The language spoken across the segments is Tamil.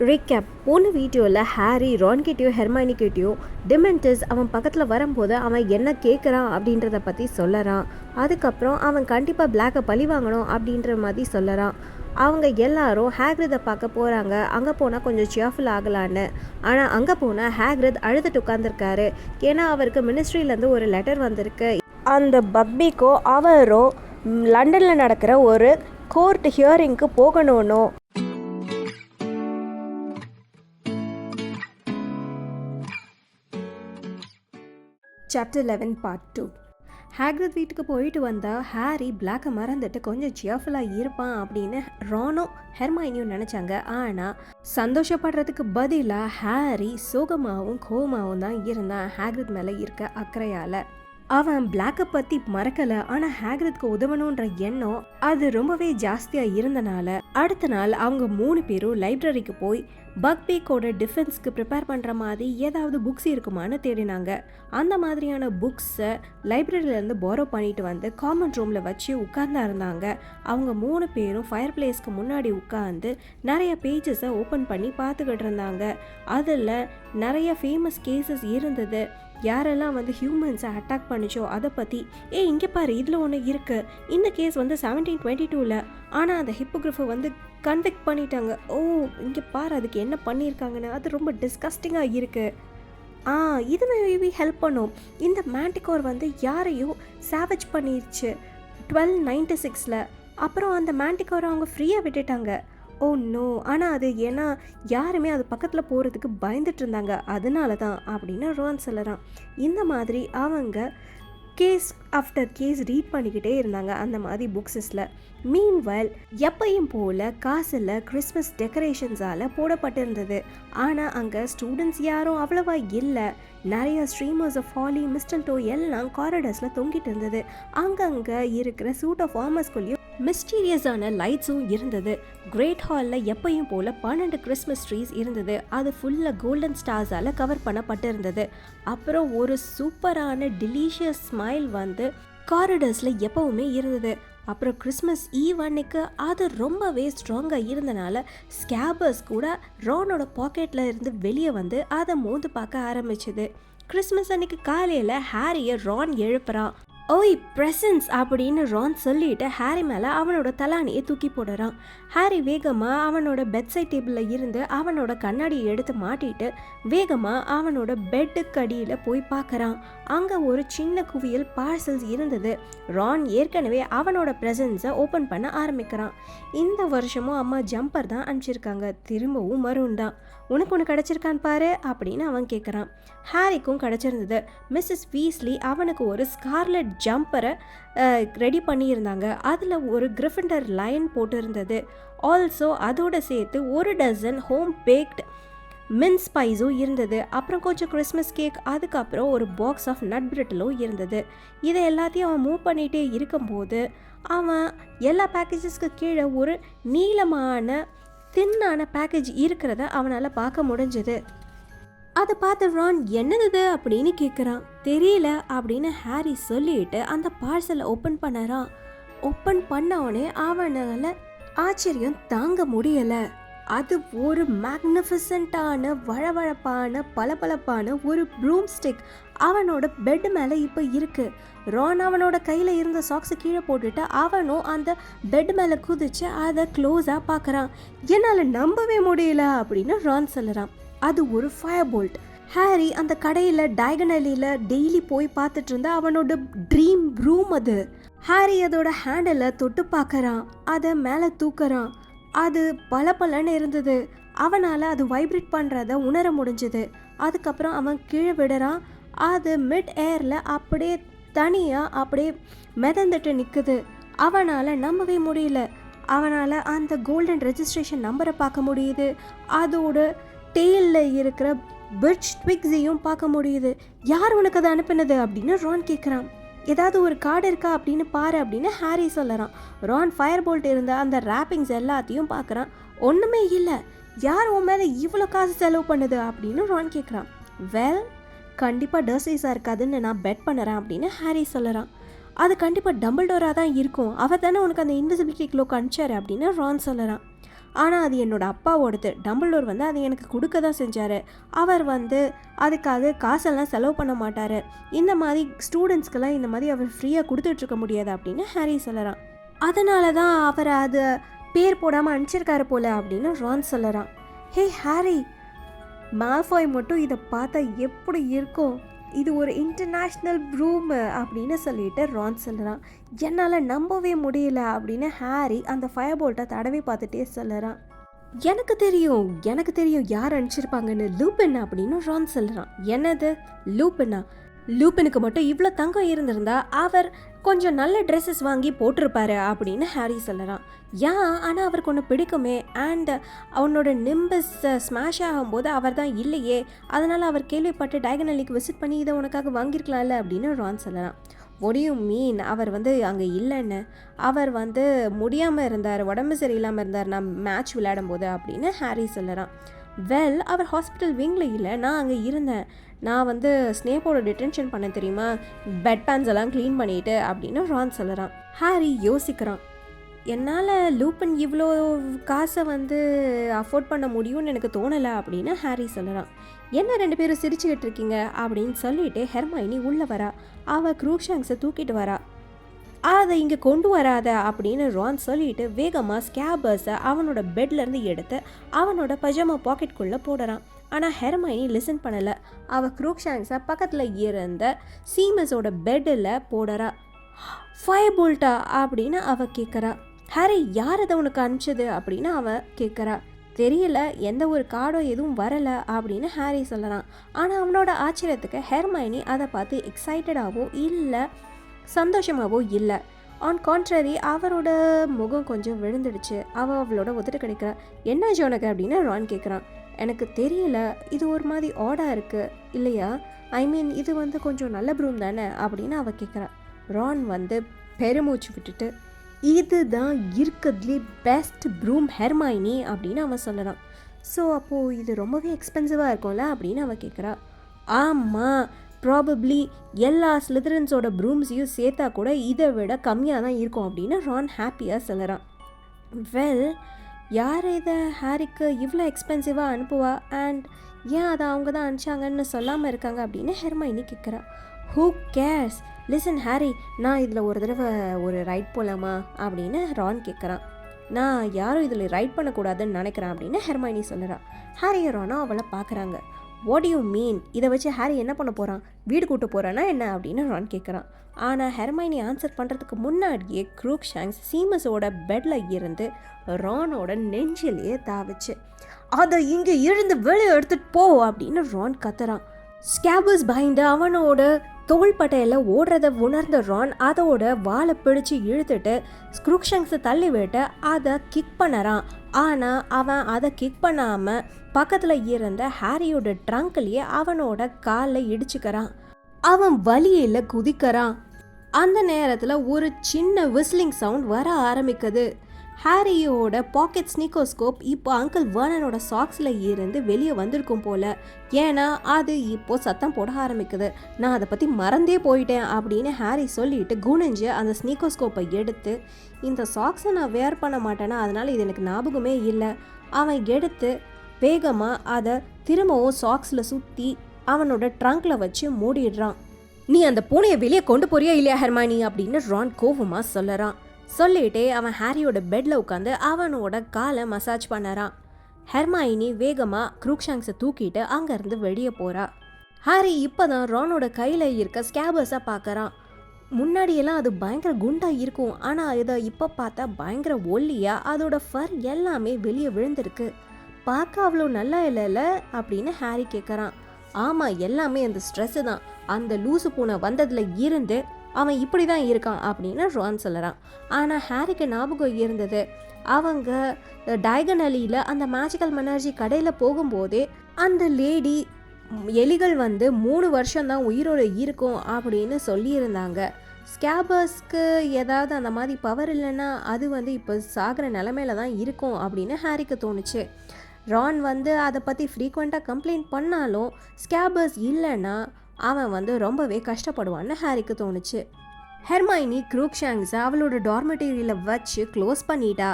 ரீகேப். போன வீடியோவில் ஹாரி ரான்கிட்டயோ ஹெர்மைனிக்கிட்டயோ டிமென்டஸ் அவன் பக்கத்தில் வரும்போது அவன் என்ன கேட்குறான் அப்படின்றத பற்றி சொல்லறான். அதுக்கப்புறம் அவன் கண்டிப்பாக பிளாக்கை பழி வாங்கணும் அப்படின்ற மாதிரி சொல்லறான். அவங்க எல்லாரும் ஹேக்ரிதை பார்க்க போகிறாங்க. அங்கே போனால் கொஞ்சம் சியர்ஃபுல் ஆகலான்னு. ஆனால் அங்கே போனால் ஹேக்ரித் அழுதுட்டு உட்காந்துருக்காரு. ஏன்னா அவருக்கு மினிஸ்ட்ரியிலேருந்து ஒரு லெட்டர் வந்திருக்கு. அந்த பக்பிக்கோ அவரும் லண்டனில் நடக்கிற ஒரு கோர்ட் ஹியரிங்க்கு போகணும்னு. Chapter 11 part 2. ஹேக்ரித் வீட்டுக்கு போயிட்டு வந்தால் ஹாரி பிளாக்கை மறந்துட்டு கொஞ்சம் சியர்ஃபுல்லாக இருப்பான் அப்படின்னு ரானும் ஹெர்மைனியும் நினச்சாங்க. ஆனால் சந்தோஷப்படுறதுக்கு பதிலாக ஹாரி சோகமாகவும் கோவமாகவும் தான் இருந்தான் ஹேக்ரித் மேலே இருக்க அக்கறையால். அவன் பிளாக்கை பற்றி மறக்கலை. ஆனால் ஹேக்ரித்க்கு உதவணுன்ற எண்ணம் அது ரொம்பவே ஜாஸ்தியாக இருந்தனால அடுத்த நாள் அவங்க 3 பேரும் லைப்ரரிக்கு போய் பக்பீக்கோட டிஃபென்ஸ்க்கு ப்ரிப்பேர் பண்ணுற மாதிரி ஏதாவது புக்ஸ் இருக்குமான்னு தேடினாங்க. அந்த மாதிரியான புக்ஸை லைப்ரரியிலேருந்து பாரோ பண்ணிட்டு வந்து காமன் ரூமில் வச்சு உட்கார்ந்தா இருந்தாங்க. அவங்க 3 பேரும் ஃபயர் பிளேஸ்க்கு முன்னாடி உட்காந்து நிறைய பேஜஸை ஓப்பன் பண்ணி பார்த்துக்கிட்டு இருந்தாங்க. அதில் நிறைய ஃபேமஸ் கேசஸ் இருந்தது. யாரெல்லாம் வந்து ஹியூமன்ஸை அட்டாக் பண்ணிச்சோ அதை பற்றி. இங்கே பாரு, இதில் ஒன்று இருக்குது. இந்த கேஸ் வந்து 1722 ஆனால் அந்த ஹிப்போகிராஃபை வந்து கன்விக்ட் பண்ணிட்டாங்க. இங்கே பாரு அதுக்கு என்ன பண்ணியிருக்காங்கன்னு. அது ரொம்ப டிஸ்கஸ்டிங்காக இருக்குது. இது மேபி ஹெல்ப் பண்ணும். இந்த மேண்டிகோர் வந்து யாரையும் சேவேஜ் பண்ணிருச்சு 1296. அப்புறம் அந்த மேண்டிகோரை அவங்க ஃப்ரீயாக விட்டுட்டாங்க. நோ. ஆனால் அது ஏன்னா யாருமே அது பக்கத்தில் போகிறதுக்கு பயந்துட்டு இருந்தாங்க, அதனால தான் அப்படின்னு ரான் சொல்லறான். இந்த மாதிரி அவங்க கேஸ் ஆஃப்டர் கேஸ் ரீட் பண்ணிக்கிட்டே இருந்தாங்க அந்த மாதிரி புக்ஸஸில். மீன்வைல் எப்பையும் போல் காசில் கிறிஸ்மஸ் டெக்கரேஷன்ஸால் போடப்பட்டிருந்தது. ஆனால் அங்கே ஸ்டூடெண்ட்ஸ் யாரும் அவ்வளவா இல்லை. நிறைய ஸ்ட்ரீமர்ஸ் ஆஃப் ஹாலி மிஸ்டல்டோ எல்லாம் காரிடர்ஸில் தொங்கிட்டு இருந்தது. அங்கங்கே இருக்கிற சூட் ஆஃப் ஆர்மர்ஸ்குள்ளேயும் மிஸ்டீரியஸான லைட்ஸும் இருந்தது. கிரேட் ஹாலில் எப்பையும் போல் 12 கிறிஸ்மஸ் ட்ரீஸ் இருந்தது. அது ஃபுல்லாக கோல்டன் ஸ்டார்ஸால் கவர் பண்ணப்பட்டிருந்தது. அப்புறம் ஒரு சூப்பரான டெலிஷியஸ் ஸ்மைல் வந்து காரிடர்ஸில் எப்பவுமே இருந்தது. அப்புறம் கிறிஸ்மஸ் ஈவ் அன்னைக்கு அது ரொம்பவே ஸ்ட்ராங்காக இருந்தனால ஸ்கேபர்ஸ் கூட ரானோட பாக்கெட்டில் இருந்து வெளியே வந்து அதை மோந்து பார்க்க ஆரம்பிச்சுது. கிறிஸ்மஸ் அன்னைக்கு காலையில் ஹாரியை ரான் எழுப்புறான். ப்ரெசன்ஸ் அப்படின்னு ரான் சொல்லிட்டு ஹாரி மேலே அவனோட தலானியை தூக்கி போடுறான். ஹாரி வேகமாக அவனோட பெட்சைட் டேபிளில் இருந்து அவனோட கண்ணாடியை எடுத்து மாட்டிட்டு வேகமாக அவனோட பெட்டுக்கு அடியில் போய் பார்க்குறான். அங்கே ஒரு சின்ன குவியல் பார்சல்ஸ் இருந்தது. ரான் ஏற்கனவே அவனோட ப்ரெசன்ஸை ஓப்பன் பண்ண ஆரம்பிக்கிறான். இந்த வருஷமும் அம்மா ஜம்பர் தான் அனுப்பிச்சிருக்காங்க. திரும்பவும் மரூன் தான். உனக்கு ஒன்று கிடச்சிருக்கான்னு பாரு அப்படின்னு அவன் கேட்குறான். ஹாரிக்கும் கிடச்சிருந்தது. மிஸ்ஸஸ் வீஸ்லி அவனுக்கு ஒரு ஸ்கார்லெட் ஜம்பரை ரெடி பண்ணியிருந்தாங்க. அதில் ஒரு கிரிஃபிண்டர் லைன் போட்டு இருந்தது. ஆல்சோ அதோடு சேர்த்து 1 டசன் ஹோம் பேக்ட் மின்ஸ் ஸ்பைஸும் இருந்தது. அப்புறம் கொஞ்சம் கிறிஸ்மஸ் கேக், அதுக்கப்புறம் ஒரு பாக்ஸ் ஆஃப் நட் பிரிட்டலும் இருந்தது. இதை எல்லாத்தையும் அவன் மூவ் பண்ணிகிட்டே இருக்கும்போது அவன் எல்லா பேக்கேஜஸ்க்கு கீழே ஒரு நீளமான தின்னான பேக்கேஜ் இருக்கிறத அவனால் பார்க்க முடிஞ்சது. அதை பார்த்து ரான் என்னது அப்படின்னு கேட்குறான். தெரியல அப்படின்னு ஹாரி சொல்லிட்டு அந்த பார்சலை ஓப்பன் பண்ணறான். ஓப்பன் பண்ணவனே அவனால் ஆச்சரியம் தாங்க முடியலை. அது ஒரு மேக்னிஃபிசண்டான வழவழப்பான பளபளப்பான ஒரு ப்ரூம் ஸ்டிக் அவனோட பெட் மேலே இப்போ இருக்கு. ரான் அவனோட கையில் இருந்த சாக்ஸை கீழே போட்டுட்டு அவனும் அந்த பெட் மேலே குதிச்சு அதை க்ளோஸாக பார்க்குறான். என்னால் நம்பவே முடியல அப்படின்னு ரான் சொல்லுறான். அது ஒரு ஃபயர் போல்ட். ஹாரி அந்த கடையில் டயகனலியில் டெய்லி போய் பார்த்துட்டு இருந்த அவனோட ட்ரீம் ரூம் அது. ஹாரி அதோட ஹேண்டில் தொட்டு பார்க்குறான். அதை மேலே தூக்குறான். அது பலன்னு இருந்தது. அவனால் அது வைப்ரேட் பண்ணுறத உணர முடிஞ்சுது. அதுக்கப்புறம் அவன் கீழே விடுறான். அது மிட் ஏரில் அப்படியே தனியாக அப்படியே மிதந்துட்டு நிற்குது. அவனால் நம்பவே முடியல. அவனால் அந்த கோல்டன் ரெஜிஸ்ட்ரேஷன் நம்பரை பார்க்க முடியுது. அதோட டெய்லில் இருக்கிற பிர்ச் ட்விக்ஸையும் பார்க்க முடியுது. யார் உனக்கு அதை அனுப்பினது அப்படின்னு ரான் கேட்குறான். ஏதாவது ஒரு கார்டு இருக்கா அப்படின்னு பாரு அப்படின்னு ஹாரி சொல்லறான். ரான் ஃபயர் போல்ட் இருந்த அந்த ரேப்பிங்ஸ் எல்லாத்தையும் பார்க்குறான். ஒன்றுமே இல்லை. யார் உன் மேலே இவ்வளோ காசு செலவு பண்ணுது அப்படின்னு ரான் கேட்குறான். கண்டிப்பாக டர்சிஸாக இருக்காதுன்னு நான் பெட் பண்ணுறேன் அப்படின்னு ஹாரி சொல்லறான். அது கண்டிப்பாக டம்பிள்டோராக தான் இருக்கும். அவர் தானே உனக்கு அந்த இன்விசிபிலிட்டி க்ளோக் அனுப்பிச்சாரு அப்படின்னு ரான் சொல்லறான். ஆனால் அது என்னோட அப்பாவோடது. டம்பிள்டோர் வந்து அதை எனக்கு கொடுக்க தான் செஞ்சார். அவர் வந்து அதுக்காக காசெல்லாம் செலவு பண்ண மாட்டார். இந்த மாதிரி ஸ்டூடெண்ட்ஸ்க்கெல்லாம் இந்த மாதிரி அவர் ஃப்ரீயாக கொடுத்துட்ருக்க முடியாது அப்படின்னு ஹாரி சொல்லறான். அதனால தான் அவர் அதை பேர் போடாமல் அனுப்பிச்சிருக்காரு போல அப்படின்னு ரான் சொல்லறான். ஹே ஹாரி, மால்ஃபாய் மட்டும் இதை பார்த்தா எப்படி இருக்கும், இது ஒரு இன்டர்நேஷ்னல் ப்ரூமு அப்படின்னு சொல்லிட்டு ரான் சொல்கிறான். என்னால் நம்பவே முடியல அப்படின்னு ஹாரி அந்த ஃபயர் போல்ட்டை தடவை பார்த்துட்டே சொல்லுறான். எனக்கு தெரியும் யார் அனுப்பிச்சிருப்பாங்கன்னு, லூபின் அப்படின்னு ரான் சொல்கிறான். என்னது லூபினா? லூபினுக்கு மட்டும் இவ்வளோ தங்கம் இருந்திருந்தா அவர் கொஞ்சம் நல்ல ட்ரெஸ்ஸஸ் வாங்கி போட்டிருப்பாரு அப்படின்னு ஹாரி சொல்லறான். ஆனால் அவருக்கு ஒன்று பிடிக்குமே, அண்ட் அவனோட நிம்பஸ் ஸ்மாஷ் ஆகும்போது அவர் தான் இல்லையே, அதனால் அவர் கேள்விப்பட்டு டயகனலிக்கு விசிட் பண்ணி இதை உனக்காக வாங்கியிருக்கலாம்ல அப்படின்னு ரான் சொல்லறான். ஒடியும் மீன் அவர் வந்து அங்கே இல்லைன்னு, அவர் வந்து முடியாமல் இருந்தார், உடம்பு சரியில்லாமல் இருந்தார் நான் மேட்ச் விளையாடும் போது அப்படின்னு ஹாரி சொல்லறான். வெல், அவர் ஹாஸ்பிட்டல் விங்கில் இல்லை, நான் அங்கே இருந்தேன். நான் வந்து ஸ்னேப்போட டிடென்ஷன் பண்ண தெரியுமா, பெட் பேன்ஸ் எல்லாம் க்ளீன் பண்ணிட்டு அப்படின்னு ரான் சொல்லறான். ஹாரி யோசிக்கிறான். என்னால் லூபின் இவ்வளோ காசை வந்து அஃபோர்ட் பண்ண முடியும்னு எனக்கு தோணலை அப்படின்னு ஹாரி சொல்லறான். என்ன 2 பேரும் சிரிச்சுக்கிட்டு இருக்கீங்க அப்படின்னு சொல்லிட்டு ஹெர்மைனி உள்ளே வரா. அவள் க்ரூக்ஷாங்ஸை தூக்கிட்டு வரா. அதை இங்கே கொண்டு வராத அப்படின்னு ரான் சொல்லிட்டு வேகமாக ஸ்கேபர்ஸை அவனோட பெட்லேருந்து எடுத்து அவனோட பஜாமா பாக்கெட்குள்ளே போடுறான். ஆனால் ஹெர்மைனி லிசன் பண்ணலை. அவள் க்ரூக்ஷாங்ஸை பக்கத்தில் இருந்த சீமஸோட பெட்டில் போடுறா. ஃபயர் போல்ட்டா அப்படின்னு அவள் கேட்குறா. ஹாரி, யார் அதை உனக்கு அனுப்பிச்சது அப்படின்னு அவள் கேட்குறா. தெரியல, எந்த ஒரு கார்டோ எதுவும் வரலை அப்படின்னு ஹாரி சொல்லறான். ஆனால் அவனோட ஆச்சரியத்துக்கு ஹெர்மைனி அதை பார்த்து எக்ஸைட்டடாகவோ இல்லை சந்தோஷமாகவோ இல்லை. ஆன் கான்ட்ரரி அவரோட முகம் கொஞ்சம் விழுந்துடுச்சு. அவளோட ஒத்துட்டு கிடைக்கிறா. என்ன ஜோனக்கு அப்படின்னு ரான் கேட்குறான். எனக்கு தெரியல, இது ஒரு மாதிரி ஆடாக இருக்குது இல்லையா, இது வந்து கொஞ்சம் நல்ல ப்ரூம் தானே அப்படின்னு அவள் கேட்குறா. ரான் வந்து பெருமூச்சு விட்டுட்டு, இதுதான் இருக்கிறதுலே பெஸ்ட் ப்ரூம் ஹெர்மைனி அப்படின்னு அவன் சொல்லறான். ஸோ அப்போது இது ரொம்பவே எக்ஸ்பென்சிவாக இருக்கும்ல அப்படின்னு அவள் கேட்குறா. ஆமாம், ப்ராபப்ளி எல்லா ஸ்லிதரன்ஸோட ப்ரூம்ஸையும் சேர்த்தா கூட இதை விட கம்மியாக தான் இருக்கும் அப்படின்னு ரான் ஹாப்பியாக சொல்லறான். வெல், யார் இதை ஹாரிக்கு இவ்வளோ எக்ஸ்பென்சிவாக அனுப்புவா, அண்ட் ஏன் அதை அவங்க தான் அனுப்பிச்சாங்கன்னு சொல்லாமல் இருக்காங்க அப்படின்னு ஹெர்மைனி கேட்குறா. ஹூ கேர்ஸ், லிசன் ஹாரி, நான் இதில் ஒரு தடவை ஒரு ரைட் போகலாமா அப்படின்னு ரான் கேட்குறான். நான் யாரும் இதில் ரைட் பண்ணக்கூடாதுன்னு நினைக்கிறேன் அப்படின்னு ஹெர்மைனி சொல்லுறா. ஹாரியை ரானும் அவளை பார்க்குறாங்க. வாட் யூ மீன், இதை வச்சு ஹாரி என்ன பண்ண போகிறான், வீடு கூட்டு போகிறானா என்ன அப்படின்னு ரான் கேட்குறான். ஆனால் ஹெர்மைனி ஆன்சர் பண்ணுறதுக்கு முன்னாடியே க்ரூக்ஷாங்ஸ் சீமஸோட பெட்டில் இருந்து ரானோட நெஞ்சிலேயே தாவிச்சு. அதை இங்கே இருந்து வெளியே எடுத்துகிட்டு போ அப்படின்னு ரான் கத்துறான். ஸ்கேபர்ஸ் பயந்து அவனோட தோள்பட்டையில் ஓடுறத உணர்ந்த ரான் அதோட வாழை பிடிச்சி இழுத்துட்டு க்ரூக்ஷாங்ஸை தள்ளி விட்டு அதை கிக் பண்ணறான். ஆனால் அவன் அதை கிக் பண்ணாமல் பக்கத்தில் இருந்த ஹாரியோட ட்ரங்க்லேயே அவனோட காலில் இடிச்சுக்கிறான். அவன் வலியில் குதிக்கிறான். அந்த நேரத்தில் ஒரு சின்ன விஸ்லிங் சவுண்ட் வர ஆரம்பிக்குது. ஹாரியோட பாக்கெட் ஸ்னீக்கோஸ்கோப் இப்போ அங்கிள் வேர்னனோட சாக்ஸில் இருந்து வெளியே வந்திருக்கும் போல். ஏன்னா அது இப்போ சத்தம் போட ஆரம்பிக்குது. நான் அதை பற்றி மறந்தே போயிட்டேன் அப்படின்னு ஹாரி சொல்லிட்டு குனிஞ்சு அந்த ஸ்னீக்கோஸ்கோப்பை எடுத்து, இந்த சாக்ஸை நான் வேர் பண்ண மாட்டேன்னா அதனால் இது எனக்கு ஞாபகமே இல்லை. அவன் எடுத்து வேகமாக அதை திரும்பவும் சாக்ஸில் சுற்றி அவனோட ட்ரங்க்கில் வச்சு மூடிடுறான். நீ அந்த பூனையை வெளியே கொண்டு போறியா இல்லையா ஹெர்மைனி அப்படின்னு ரான் கோவமாக சொல்லறான். சொல்லிட்டே அவன் ஹாரியோட பெட்டில் உட்காந்து அவனோட காலை மசாஜ் பண்ணறான். ஹெர்மைனி வேகமாக க்ரூக்ஷாங்ஸை தூக்கிட்டு அங்கேருந்து வெளியே போகிறா. ஹாரி இப்போ தான் ரானோட கையில் இருக்க ஸ்கேபர்ஸை பார்க்குறான். முன்னாடியெல்லாம் அது பயங்கர குண்டாக இருக்கும், ஆனால் இதை இப்போ பார்த்தா பயங்கர ஒல்லியாக அதோட ஃபர் எல்லாமே வெளியே விழுந்திருக்கு. பார்க்க அவ்வளோ நல்லா இல்லைல்ல அப்படின்னு ஹாரி கேட்குறான். ஆமாம், எல்லாமே அந்த ஸ்ட்ரெஸ்ஸு தான், அந்த லூசு பூனை வந்ததில் இருந்து அவன் இப்படி தான் இருக்கான் அப்படின்னு ரான் சொல்லறான். ஆனால் ஹாரிக்கு ஞாபகம் இருந்தது, அவங்க டயகனலியில் அந்த மேஜிக்கல் மெனர்ஜி கடையில் போகும்போதே அந்த லேடி எலிகள் வந்து 3 வருஷம்தான் உயிரோடு இருக்கும் அப்படின்னு சொல்லியிருந்தாங்க. ஸ்கேபர்ஸ்க்கு ஏதாவது அந்த மாதிரி பவர் இல்லைன்னா அது வந்து இப்போ சாகிற நிலமையில தான் இருக்கும் அப்படின்னு ஹாரிக்கு தோணுச்சு. ரான் வந்து அதை பற்றி ஃப்ரீக்வெண்ட்டாக கம்ப்ளைண்ட் பண்ணாலும் ஸ்கேபர்ஸ் இல்லைன்னா அவன் வந்து ரொம்பவே கஷ்டப்படுவான்னு ஹாரிக்கு தோணுச்சு. ஹெர்மைனி க்ரூக்ஷாங்ஸை அவளோட டார்மெட்டரியில் வச்சு க்ளோஸ் பண்ணிட்டா.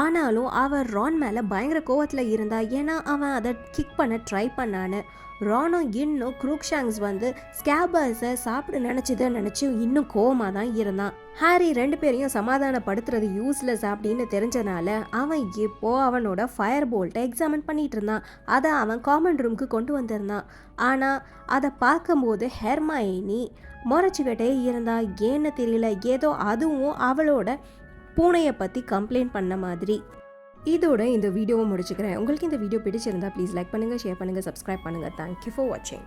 ஆனாலும் அவன் ரான் மேலே பயங்கர கோவத்தில் இருந்தா, ஏன்னா அவன் அதை கிக் பண்ண ட்ரை பண்ணான்னு. ரானும் இன்னும் க்ரூக்ஷாங்ஸ் வந்து ஸ்கேபர்ஸை சாப்பிட நினச்சி இன்னும் கோவமாக தான் இருந்தான். ஹாரி 2 பேரையும் சமாதானப்படுத்துறது யூஸ்லெஸ் அப்படின்னு தெரிஞ்சனால அவன் இப்போ அவனோட ஃபயர் போல்ட்டை எக்ஸாமின் பண்ணிட்டு இருந்தான். அதை அவன் காமன் ரூமுக்கு கொண்டு வந்திருந்தான். ஆனால் அதை பார்க்கும்போது ஹெர்மைனி முறைச்சிக்கிட்டே இருந்தா. ஏன்னு தெரியல, ஏதோ அதுவும் அவளோட பூனையை பற்றி கம்ப்ளைண்ட் பண்ண மாதிரி. இதோட இந்த வீடியோவை முடிச்சுக்கிறேன். உங்களுக்கு இந்த வீடியோ பிடிச்சிருந்தா ப்ளீஸ் லைக் பண்ணுங்கள், ஷேர் பண்ணுங்கள், சப்ஸ்கிரைப் பண்ணுங்கள். தேங்க்யூ ஃபார் வாட்சிங்.